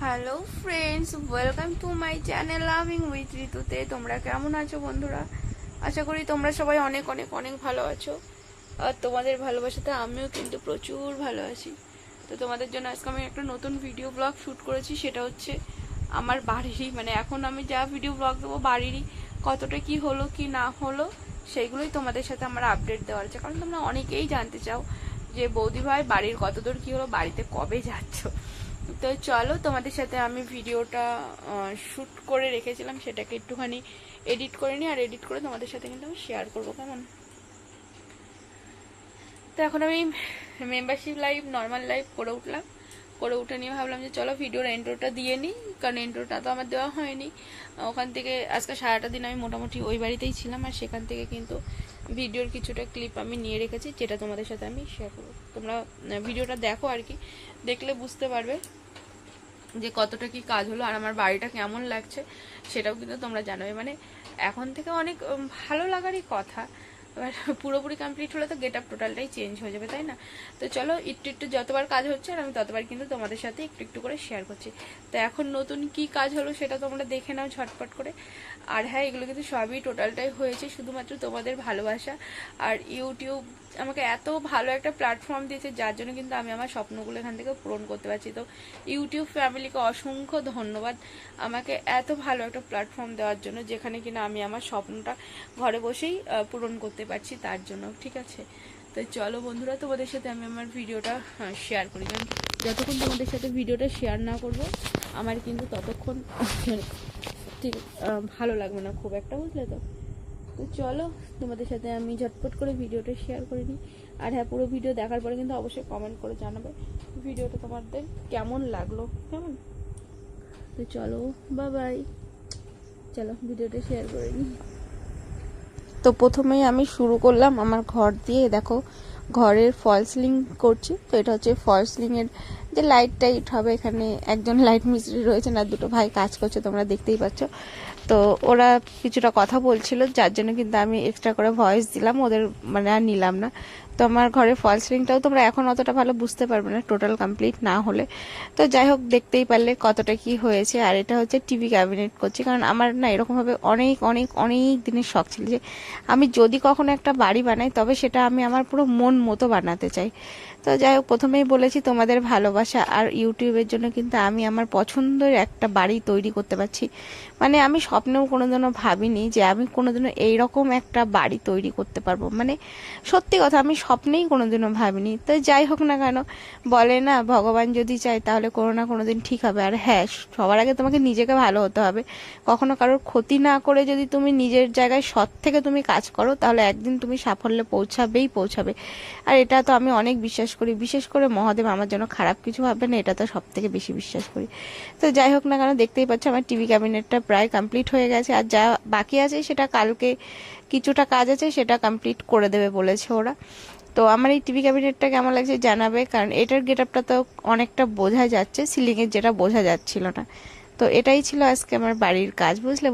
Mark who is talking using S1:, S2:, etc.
S1: Hello friends, welcome to my channel loving with ঋতুতে। তোমরা কেমন আছো বন্ধুরা? আশা করি তোমরা সবাই অনেক অনেক অনেক ভালো আছো। আর তোমাদের ভালোবাসাতে আমিও কিন্তু প্রচুর ভালো আছি। তো তোমাদের জন্য আজকে আমি একটা নতুন ভিডিও ব্লগ শ্যুট করেছি। সেটা হচ্ছে আমার বাড়িরই, মানে এখন আমি যা ভিডিও ব্লগ দেবো বাড়িরই কতটা কি হলো কি না হলো সেইগুলোই তোমাদের সাথে আমার আপডেট দেওয়ার আছে। কারণ তোমরা অনেকেই জানতে চাও যে বৌদি ভাই বাড়ির কতদূর কি হলো, বাড়িতে কবে যাচ্ছ। তো চলো তোমাদের সাথে আমি ভিডিওটা শ্যুট করে রেখেছিলাম, সেটাকে একটুখানি এডিট করে নিই, আর এডিট করে তোমাদের সাথে কিন্তু আমি শেয়ার করবো, কেমন? তো এখন আমি মেম্বারশিপ লাইভ, নর্মাল লাইভ করে উঠলাম। করে উঠে নিয়ে ভাবলাম যে চলো ভিডিওর এন্ট্রোটা দিয়ে নিই, কারণ এন্ট্রোটা তো আমার দেওয়া হয়নি। ওখান থেকে আজকে সারাটা দিন আমি মোটামুটি ওই বাড়িতেই ছিলাম, আর সেখান থেকে কিন্তু ভিডিওর কিছুটা ক্লিপ আমি নিয়ে রেখেছি, যেটা তোমাদের সাথে আমি শেয়ার করবো। তোমরা ভিডিওটা দেখো, আর কি দেখলে বুঝতে পারবে যে কতটা কি কাজ হলো আর আমার বাড়িটা কেমন লাগছে, সেটাও কিন্তু তোমরা জানাবে। মানে এখন থেকে অনেক ভালো লাগারই কথা। এবার পুরোপুরি কমপ্লিট হলে তো গেট আপ টোটালটাই চেঞ্জ হয়ে যাবে, তাই না? তো চলো একটু একটু যতবার কাজ হচ্ছে আর আমি ততবার কিন্তু তোমাদের সাথে একটু একটু করে শেয়ার করছি। তো এখন নতুন কি কাজ হলো সেটা তোমরা দেখে নাও ঝটপট করে। আর হ্যাঁ, এগুলো কিন্তু সবই টোটালটাই হয়েছে শুধুমাত্র তোমাদের ভালোবাসা। আর ইউটিউব আমাকে এত ভালো একটা প্ল্যাটফর্ম দিয়েছে, যার জন্য কিন্তু আমি আমার স্বপ্নগুলো এখান থেকে পূরণ করতে পারছি। তো ইউটিউব ফ্যামিলিকে অসংখ্য ধন্যবাদ আমাকে এত ভালো একটা প্ল্যাটফর্ম দেওয়ার জন্য, যেখানে কিনা আমি আমার স্বপ্নটা ঘরে বসেই পূরণ করতে পারছি, তার জন্য। ঠিক আছে, তো চলো বন্ধুরা, তোমাদের সাথে আমি আমার ভিডিওটা শেয়ার করি। কারণ যতক্ষণ তোমাদের সাথে ভিডিওটা শেয়ার না করব আমার কিন্তু ততক্ষণ ঠিক ভালো লাগবে না খুব একটা, বুঝলে তো? তো চলো তোমাদের সাথে আমি ঝটপট করে ভিডিওটা শেয়ার করে নিই। আর হ্যাঁ, পুরো ভিডিও দেখার পরে কিন্তু অবশ্যই কমেন্ট করে জানাবে ভিডিওটা তোমাদের কেমন লাগলো, কেমন? তো চলো, বাই বাই। চলো ভিডিওটা শেয়ার করে নিই। তো প্রথমেই আমি শুরু করলাম আমার ঘর দিয়ে। দেখো, ঘরের ফল সিলিং করছি। তো এটা হচ্ছে ফল সিলিংয়ের যে লাইট টাইট হবে, এখানে একজন লাইট মিস্ত্রি রয়েছে, না দুটো ভাই কাজ করছে, তোমরা দেখতেই পাচ্ছ। তো ওরা কিছুটা কথা বলছিল, যার জন্য কিন্তু আমি এক্সট্রা করে ভয়েস দিলাম ওদের, মানে আর নিলাম না। তো আমার ঘরের ফল সিলিংটাও তোমরা এখন অতটা ভালো বুঝতে পারবে না টোটাল কমপ্লিট না হলে। তো যাই হোক, দেখতেই পারলে কতটা কি হয়েছে। আর এটা হচ্ছে টিভি ক্যাবিনেট করছি, কারণ আমার না এরকমভাবে অনেক অনেক অনেক দিনের শখ ছিল যে আমি যদি কখনো একটা বাড়ি বানাই তবে সেটা আমি আমার পুরো মন মতো বানাতে চাই। তো যাই হোক, প্রথমেই বলেছি তোমাদের ভালোবাসা আর ইউটিউবের জন্য কিন্তু আমি আমার পছন্দের একটা বাড়ি তৈরি করতে পারছি। মানে আমি স্বপ্নেও কোনোদিনও ভাবিনি যে আমি কোনোদিনও এইরকম একটা বাড়ি তৈরি করতে পারবো। মানে সত্যি কথা, আমি স্বপ্নেই কোনোদিনও ভাবিনি। তো যাই হোক না কেন, বলে না ভগবান যদি চায় তাহলে কোনো না কোনো দিন ঠিক হবে। আর হ্যাঁ, সবার আগে তোমাকে নিজেকে ভালো হতে হবে। কখনো কারোর ক্ষতি না করে যদি তুমি নিজের জায়গায় সৎ থেকে তুমি কাজ করো, তাহলে একদিন তুমি সাফল্যে পৌঁছাবেই পৌঁছাবে। আর এটা তো আমি অনেক বিশ্বাস করি। বিশেষ করে মহাদেব আমার জন্য খারাপ কিছু ভাববে না, এটা তো সব থেকে বেশি বিশ্বাস করি। তো যাই হোক না কেন, দেখতেই পাচ্ছ আমার টিভি ক্যাবিনেটটা প্রায় কমপ্লিট হয়ে গেছে। আর যা বাকি আছে সেটা কালকে, কিছুটা কাজ আছে সেটা কমপ্লিট করে দেবে বলেছে ওরা। তো আমার এই টিভি ক্যাবিনেটটা কেমন লাগছে জানাবে, কারণ এটার গেটআপটা তো অনেকটা বোঝা যাচ্ছে, সিলিংয়ের যেটা বোঝা যাচ্ছিল না। তো এটাই ছিল আজকে আমার বাড়ির কাজ, বুঝলে?